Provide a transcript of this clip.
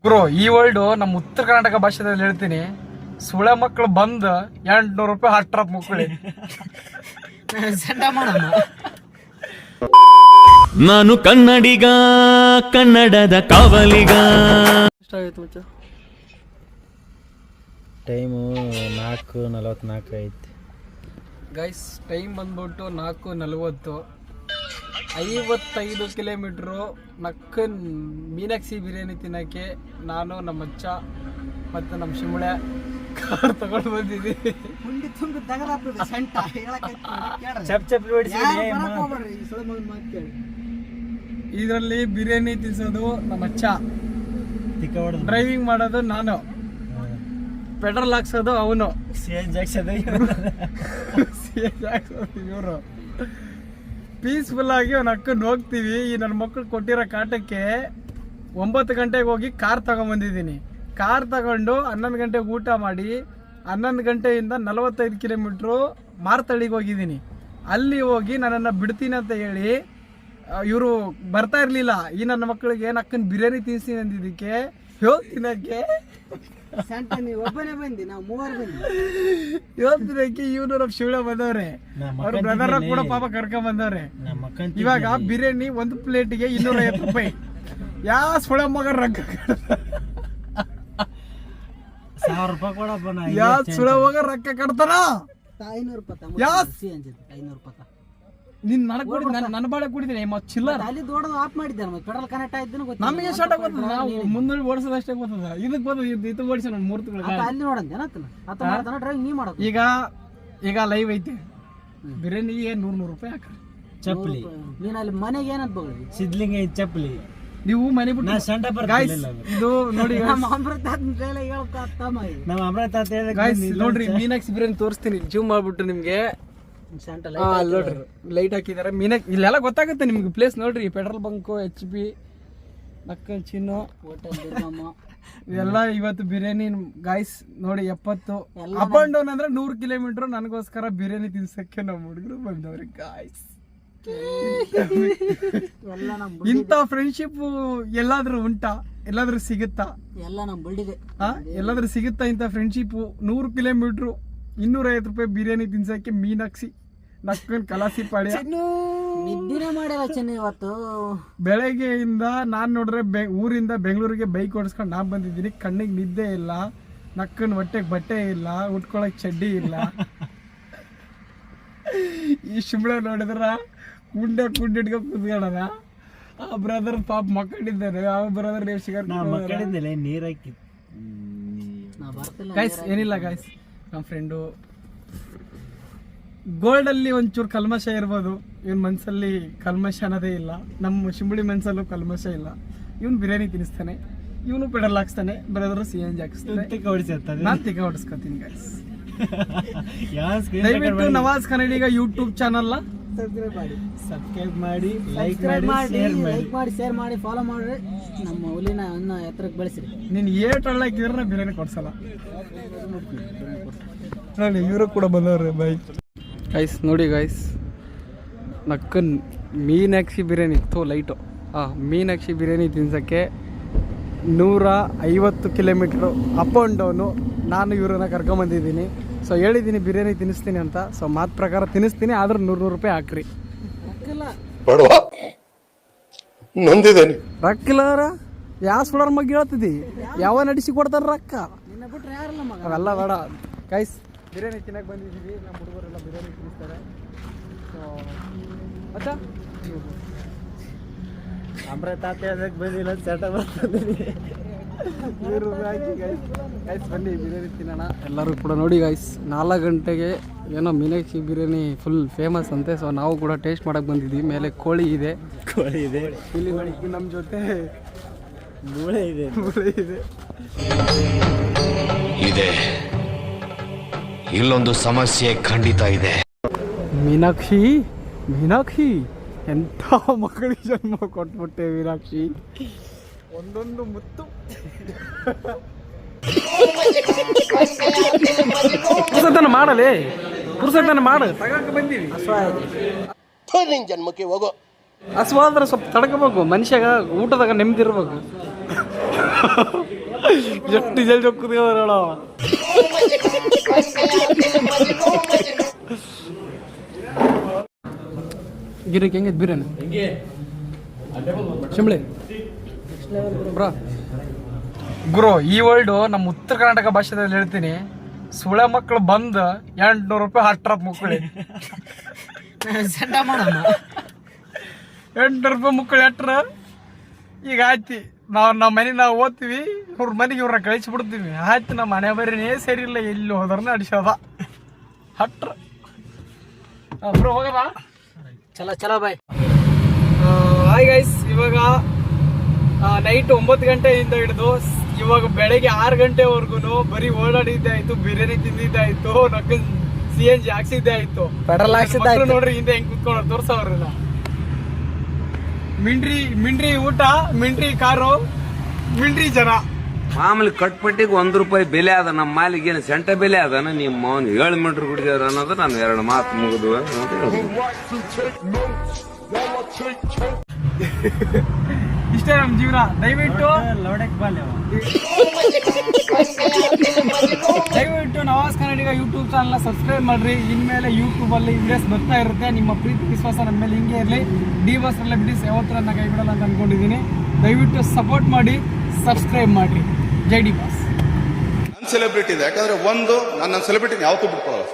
Bro ಈ world ನಮ್ಮ ಉತ್ತರ ಕರ್ನಾಟಕ ಭಾಷೆದಲ್ಲಿ ಹೇಳ್ತೀನಿ, ಸುಳೆ ಮಕ್ಕಳು ಬಂದು 800 ರೂಪಾಯಿ ಹಾಟ್ ಡ್ರಾಪ್ ಮುಕ್ಕಳಿ. ನಾನು ಕನ್ನಡಿಗ, ಕನ್ನಡದ ಕಾವಲಿಗ. ಎಷ್ಟಾಗೈತೆ ಟೈಮು 4:44 ಐತಿ ಗೈಸ್. ಟೈಮ್ ಬಂದ್ಬಿಟ್ಟು 4:40. 55 ಕಿಲೋಮೀಟ್ರು ನಕ್ಕನ್ ಮೀನಾಕ್ಷಿ ಬಿರಿಯಾನಿ ತಿನ್ನೋಕ್ಕೆ ನಾನು ನಮ್ಮ ಅಚ್ಚ ಮತ್ತು ನಮ್ಮ ಶಿಮುಳೆ ಕಾರ್ ತಗೊಂಡು ಬಂದಿದ್ದೀವಿ. ಇದರಲ್ಲಿ ಬಿರಿಯಾನಿ ತಿನ್ಸೋದು ನಮ್ಮ ಅಚ್ಚ, ಡ್ರೈವಿಂಗ್ ಮಾಡೋದು ನಾನು, ಪೆಟ್ರೋಲ್ ಹಾಕ್ಸೋದು ಅವನು, ಇವರು. ಪೀಸ್ಫುಲ್ ಆಗಿ ಅವ್ನ ಅಕ್ಕನ ಹೋಗ್ತೀವಿ. ಈ ನನ್ನ ಮಕ್ಕಳು ಕೊಟ್ಟಿರೋ ಕಾಟಕ್ಕೆ 9 ಗಂಟೆಗೆ ಹೋಗಿ ಕಾರ್ ತಗೊಂಬಂದಿದ್ದೀನಿ. ಕಾರ್ ತಗೊಂಡು 11 ಗಂಟೆಗೆ ಊಟ ಮಾಡಿ 11 ಗಂಟೆಯಿಂದ 45 ಕಿಲೋಮೀಟ್ರು ಮಾರ್ತಳ್ಳಿಗೆ ಹೋಗಿದ್ದೀನಿ. ಅಲ್ಲಿ ಹೋಗಿ ನನ್ನನ್ನು ಬಿಡ್ತೀನಿ ಅಂತ ಹೇಳಿ ಇವರು ಬರ್ತಾ ಇರಲಿಲ್ಲ. ಈ ನನ್ನ ಮಕ್ಕಳಿಗೆ ಅಕ್ಕನ ಬಿರಿಯಾನಿ ತಿನ್ನಿಸ್ತೀನಿ ಅಂದಿದ್ದಕ್ಕೆ ತಿನ್ನಕ್ಕೆ ಇವತ್ತಿನಕ್ಕೆ ಇವನು ನಮ್ಮ ಶಿವಳ ಬಂದವ್ರೆ, ಅವ್ರ ಬ್ರದರ್ ಕೂಡ ಪಾಪ ಕರ್ಕೊಂಡ್ ಬಂದವ್ರೆ. ಇವಾಗ ಬಿರಿಯಾನಿ 1 ಪ್ಲೇಟಿಗೆ 250 ರೂಪಾಯಿ. ಯಾವ ಸುಳ ಮಗ ರೊಕ್ಕ 1000 ರೂಪಾಯಿ ಕೊಡಪ್ಪ. ಯಾವ ಸುಳ ಮಗ ರೊಕ್ಕ ಕಟ್ತಾನ? ನೀನ್ ನನಗೆ ಕೊಡಿ, ನನ್ನ ಬಾಳೆ ಕುಡಿದೀನಿ ಚಿಲ್ಲರ್. ಅಲ್ಲಿ ದೊಡ್ಡದು ಆಫ್ ಮಾಡಿದ್ದೆ ಪೆಟ್ರೋಲ್ ಕನೆಕ್ಟ್ ಆಯ್ತು. ನಮಗೆ ಸ್ಟಾರ್ಟ್ ಆಗೋದು, ನಾವು ಮುಂದೆ ಓಡಿಸೋದು ಅಷ್ಟೇ ಗೊತ್ತದ. ಇದಕ್ಕೆ ಬಂದು ಇದು ಓಡಿಸ 3 ತಿಂಗಳು ಅಲ್ಲಿ ನೋಡಂತ ಡ್ರೈವಿಂಗ್ ನೀ ಮಾಡೋದು. ಈಗ ಲೈವ್ ಐತಿ. ಬಿರಿಯಾನಿಗೆ 100 ರೂಪಾಯಿ ಹಾಕ್ರಿ. ಚಪ್ಪಲಿ ನೀನ್ ಅಲ್ಲಿ ಮನೆಗೆ ಏನಂತ ಬಗ್ಳಿ ಸಿದ್ಲಿಂಗ ಚಪ್ಪಲಿ ನೀವು ಮನೆ ಬಿಟ್ಟು ಇದು ನೋಡಿ ನಮ್ಮ ಅಮೃತ ನೋಡ್ರಿ. ಮೀನಾಕ್ಷಿ ಬಿರಿಯಾನಿ ತೋರಿಸ್ತೀನಿ, ಜೂಮ್ ಮಾಡ್ಬಿಟ್ಟು ನಿಮ್ಗೆ. ನೋಡ್ರಿ ಲೈಟ್ ಹಾಕಿದಾರೆ. ಮೀನಾಕ್ಷಿ ಇಲ್ಲೆಲ್ಲ ಗೊತ್ತಾಗುತ್ತೆ ನಿಮ್ಗೆ ಪ್ಲೇಸ್. ನೋಡ್ರಿ ಪೆಟ್ರೋಲ್ ಬಂಕು, HP, ನಕ್ಕನ್ ಚಿನ್ನು ಇವೆಲ್ಲ. ಇವತ್ತು ಬಿರಿಯಾನಿ ಗಾಯ್ಸ್ ನೋಡಿ 70 ಅಪ್ ಅಂಡ್ ಡೌನ್ ಅಂದ್ರೆ 100 ಕಿಲೋಮೀಟರ್ ನನಗೋಸ್ಕರ ಬಿರಿಯಾನಿ ತಿನ್ಸಕ್ಕೆ ನಮ್ಮ ಹುಡುಗರು ಬಂದವ್ರಿ ಗಾಯ್ಸ್. ಇಂಥ ಫ್ರೆಂಡ್ಶಿಪ್ ಎಲ್ಲಾದ್ರೂ ಉಂಟಾ? ಎಲ್ಲಾದ್ರೂ ಸಿಗುತ್ತಾ? ಎಲ್ಲ ನಮ್ಮ ಬಳ್ಳಿಗೆ ಎಲ್ಲಾದ್ರೂ ಸಿಗುತ್ತಾ ಇಂಥ ಫ್ರೆಂಡ್ಶಿಪ್? 100 ಕಿಲೋಮೀಟ್ರು 250 ರೂಪಾಯಿ ಬಿರಿಯಾನಿ ತಿನ್ಸಕ್ಕೆ ಮೀನಾಕ್ಷಿ ನಕ್ಕನ್ ಕಲಾಸಿ ಪಾಳ್ಯ. ನಿದ್ದಿನೇ ಮಾಡಿಲ್ಲ ಚೆನ್ನ ಇವತ್ತು ಬೆಳಗ್ಗೆಯಿಂದ ನಾನ್ ನೋಡ್ರೆ ಊರಿಂದ ಬೆಂಗಳೂರಿಗೆ ಬೈಕ್ ಓಡಿಸ್ಕೊಂಡು ನಾನ್ ಬಂದಿದ್ದೀನಿ. ಕಣ್ಣಿಗೆ ನಿದ್ದೆ ಇಲ್ಲ, ನಕ್ಕನ್ ಹೊಟ್ಟೆಗೆ ಬಟ್ಟೆ ಇಲ್ಲ, ಉಟ್ಕೊಳಕ್ ಚಡ್ಡಿ ಇಲ್ಲ. ಈ ಶಿಮ್ಳ ನೋಡಿದ್ರ ಕುಂಡೆ ಇಟ್ಕೊಂಡು ಕುತ್ಕೊಳ್ಳೋಣ. ಆ ಬ್ರದರ್ ಪಾಪ ಮಕ್ಕಳಿದ್ದಾರೆ. ಆ ಬ್ರದರ್ ನೀರ್ ಹಾಕಿ ಗೈಸ್ ಏನಿಲ್ಲ ಗಾಯ್ಸ್. ನಮ್ಮ ಫ್ರೆಂಡು ಗೋಲ್ಡ್ ಅಲ್ಲಿ ಒಂಚೂರು ಕಲ್ಮಶ ಇರ್ಬೋದು, ಇವನ್ ಮನ್ಸಲ್ಲಿ ಕಲ್ಮಶ ಅನ್ನೋದೇ ಇಲ್ಲ. ನಮ್ಮ ಶಿಂಬಳಿ ಮನ್ಸಲ್ಲೂ ಕಲ್ಮಶ ಇಲ್ಲ. ಇವನು ಬಿರಿಯಾನಿ ತಿನ್ನಿಸ್ತಾನೆ, ಇವನು ಪೆಡಲ್ ಹಾಕ್ಸ್ತಾನೆ, ಬ್ರದರ್ CNG ಹಾಕಿಸ್ತಾನೆ, ನಾನು ತಿಕ್ಕ ಹೊಡಿಸ್ಕೊತೀನಿ ಗೈಸ್. ದಯವಿಟ್ಟು ನವಾಜ್ ಕನ್ನಡಿಗ ಯೂಟ್ಯೂಬ್ ಚಾನಲ್ ಸಬ್ಸ್ಕ್ರೈಬ್ ಮಾಡಿ, ಲೈಕ್ ಮಾಡಿ, ಶೇರ್ ಮಾಡಿ, ಫಾಲೋ ಮಾಡ್ರಿ. ನಮ್ಮ ಹುಲಿನ ಎತ್ತರಕ್ಕೆ ಬೆಳೆಸ್ರಿ. ನೀನು ಏಟಳ್ಳ ಹಾಕಿದ್ರೆ ಬಿರಿಯಾನಿ ಕೊಡ್ಸಲ್ಲ. ನೋಡಿ ಇವರು ಕೂಡ ಬಂದವ್ರೆ ಬೈ ಗೈಸ್. ನೋಡಿ ಗೈಸ್, ನಕ್ಕನ್ ಮೀನಾಕ್ಷಿ ಬಿರಿಯಾನಿ ಇತ್ತು ಲೈಟು. ಮೀನಾಕ್ಷಿ ಬಿರಿಯಾನಿ ತಿನ್ಸೋಕ್ಕೆ 150 ಕಿಲೋಮೀಟ್ರು ಅಪ್ ಆ್ಯಂಡ್ ಡೌನು. ನಾನು ಇವ್ರನ್ನ ಕರ್ಕೊಂಬಂದಿದ್ದೀನಿ. ಸೊ ಹೇಳಿದ್ದೀನಿ ಬಿರಿಯಾನಿ ತಿನ್ನಿಸ್ತೀನಿ ಅಂತ. ಸೊ ಮಾತು ಪ್ರಕಾರ ತಿನ್ನಿಸ್ತೀನಿ, ಆದ್ರೆ 100 ರೂಪಾಯಿ ಹಾಕ್ರಿ. ರೊಕ್ಕಿಲ್ಲರ ಯಾವ ಸುಡೋರ್ ಮಗ್ ಹೇಳ್ತಿದ್ದಿ? ಯಾವ ನಡೆಸಿ ಕೊಡ್ತಾರ ರೊಕ್ಕ? ಅವೆಲ್ಲ ಬೇಡ ಗೈಸ್. ಬಿರಿಯಾನಿ ತಿನ್ನಕ್ಕೆ ಬಂದಿದ್ದೀವಿ. ನಮ್ಮ ಹುಡುಗರೆಲ್ಲ ಬಿರಿಯಾನಿ ತಿನ್ನಿಸ್ತಾರೆ. ಸೊ ಅಚ್ಚಾ ಅಮೃತ ಅದಕ್ಕೆ ಬಂದಿಲ್ಲ, ಚಟ ಬರ್ತದೆ. ಗೈಸ್ ಬನ್ನಿ ಬಿರಿಯಾನಿ ತಿನ್ನೋಣ ಎಲ್ಲರೂ ಕೂಡ. ನೋಡಿ ಗೈಸ್ 4 ಗಂಟೆಗೆ ಏನೋ ಮೀನಾಕ್ಷಿ ಬಿರಿಯಾನಿ ಫುಲ್ ಫೇಮಸ್ ಅಂತೆ. ಸೊ ನಾವು ಕೂಡ ಟೇಸ್ಟ್ ಮಾಡಕ್ಕೆ ಬಂದಿದ್ದೀವಿ. ಮೇಲೆ ಕೋಳಿ ಇದೆ, ಇಲ್ಲಿ ನಮ್ಮ ಜೊತೆ ಮೂಳೆ ಇದೆ. ಇಲ್ಲೊಂದು ಸಮಸ್ಯೆ ಖಂಡಿತ ಇದೆ. ಮೀನಾಕ್ಷಿ ಎಂಥ ಮಕ್ಕಳಿಗೆ ಜನ್ಮ ಕೊಟ್ಬಿಟ್ಟೆ ಮೀನಾಕ್ಷಿ. ಒಂದೊಂದು ಮುತ್ತು ಪುರುಷತನ ಮಾಡಲೇ, ಪುರುಷತನ ಮಾಡು. ತಗೊಂಡು ಬಂದೀವಿ. ಜನ್ಮಕ್ಕೆ ಹೋಗೋ ಹಸುವಾದ್ರೆ ಸ್ವಲ್ಪ ತಡ್ಕೋಬೇಕು. ಮನುಷ್ಯಾಗ ಊಟದಾಗ ನೆಮ್ಮದಿ ಇರ್ಬೇಕು. ಎಷ್ಟು ಜಲ್ದಿ ಹೋಗ್ತೇವ ಗಿರಿಕ್ ಹೆಂಗೆ ಬಿರಿಯಾನಿ ಶಿಂಬ್ಳಿ ಬ್ರಾ ಗುರು ಈ ವರ್ಲ್ಡು ನಮ್ಮ ಉತ್ತರ ಕರ್ನಾಟಕ ಭಾಷೆದಲ್ಲಿ ಹೇಳ್ತೀನಿ, ಸುಳೆ ಮಕ್ಕಳು ಬಂದು 800 ರೂಪಾಯಿ ಹಟ್ರತ್ ಮುಕ್ಕಳಿ 800 ರೂಪಾಯಿ ಮುಕ್ಕಳಿ ಹಟ್ರ. ಈಗ ಆಯ್ತಿ ನಮ್ಮ ಮನೆಗೆ ನಾವು ಓದ್ತೀವಿ, ಇವ್ರ ಮನೆಗೆ ಇವ್ರನ್ನ ಕಳಿಸ್ಬಿಡ್ತೀವಿ. ಆಯ್ತು ನಮ್ಮ ಮನೆ ಬರೀನೇ ಸರಿ ಇಲ್ಲ, ಎಲ್ಲಿ ಹೋದ್ರನ್ನ ಅಡಿಸೋದ ಹಟ್ರ. ಬ್ರೋ ಹೋಗದ ಚಲೋ ಬಾಯ್. ಹಾಯ್ ಗೈಸ್, ಇವಾಗ ನೈಟ್ 9 ಗಂಟೆಯಿಂದ ಹಿಡಿದು ಇವಾಗ ಬೆಳಗ್ಗೆ 6 ಗಂಟೆವರೆಗೂ ಬರೀ ಓಡಾಡಿದ್ದೆ ಆಯ್ತು, ಬಿರಿಯಾನಿ ತಿಂದಿದ್ದೆ ಆಯ್ತು, ನಕ್ಕ CNG ಹಾಕ್ಸಿದ್ದೆ ಆಯ್ತು, ಪೆಟ್ರೋಲ್ ಹಾಕ್ಸಿದ್ದೆ ಆಯ್ತು. ನೋಡ್ರಿ ಹಿಂದೆ ಹೆಂಗ್ ಕುತ್ಕೊಂಡ್ರು ತೋರ್ಸವ್ರನ್ನ. ಮಿಂಡ್ರಿ ಊಟ, ಮಿಂಡ್ರಿ ಕಾರು, ಮಿಂಡ್ರಿ ಜನ. ಮಾಮೂಲಿ ಕಟ್ಪಟ್ಟಿಗೆ 1 ರೂಪಾಯಿ ಬೆಲೆ ಅದ, ನಮ್ಮ ಮಾಲಿಗೆ ಏನು ಸೆಂಟ ಬೆಲೆ ಅದನ. ನಿಮ್ಮ ಮೌನ್ 7 ಮೀಟರ್ ಕುಡಿದೇವ್ರ ಅನ್ನೋದು ನಾನು 2 ಮಾತು ಮುಗಿದು ಇಷ್ಟೇ ನಮ್ ಜೀವನ. ದಯವಿಟ್ಟು ಲೋಡಕ್ ಬಾಲ್ಯವ ದಯವಿಟ್ಟು ನವಾಜ್ ಕನ್ನಡಿಗ ಯೂಟ್ಯೂಬ್ ಚಾನಲ್ನ ಸಬ್ಸ್ಕ್ರೈಬ್ ಮಾಡ್ರಿ. ಇನ್ಮೇಲೆ ಯೂಟ್ಯೂಬಲ್ಲಿ ವಿಡಿಯೋಸ್ ಬರ್ತಾ ಇರುತ್ತೆ. ನಿಮ್ಮ ಪ್ರೀತಿ ವಿಶ್ವಾಸ ನಮ್ಮ ಮೇಲೆ ಹಿಂಗೆ ಇರಲಿ. ಡಿ ಬಾಸ್ ಸೆಲೆಬ್ರಿಟೀಸ್ ಯಾವತ್ತೂ ನನ್ನ ಕೈ ಬಿಡಲ್ಲ ಅಂತ ಅನ್ಕೊಂಡಿದ್ದೀನಿ. ದಯವಿಟ್ಟು ಸಪೋರ್ಟ್ ಮಾಡಿ, ಸಬ್ಸ್ಕ್ರೈಬ್ ಮಾಡಿರಿ. ಜೈ ಡಿ ಬಾಸ್. ನನ್ನ ಸೆಲೆಬ್ರಿಟಿ ಇದೆ, ಯಾಕಂದ್ರೆ ಒಂದು ನನ್ನ ಸೆಲೆಬ್ರಿಟಿನ ಯಾವತ್ತೂ ಬಿಟ್ಕೊಳ್ಳಲ್ಲ.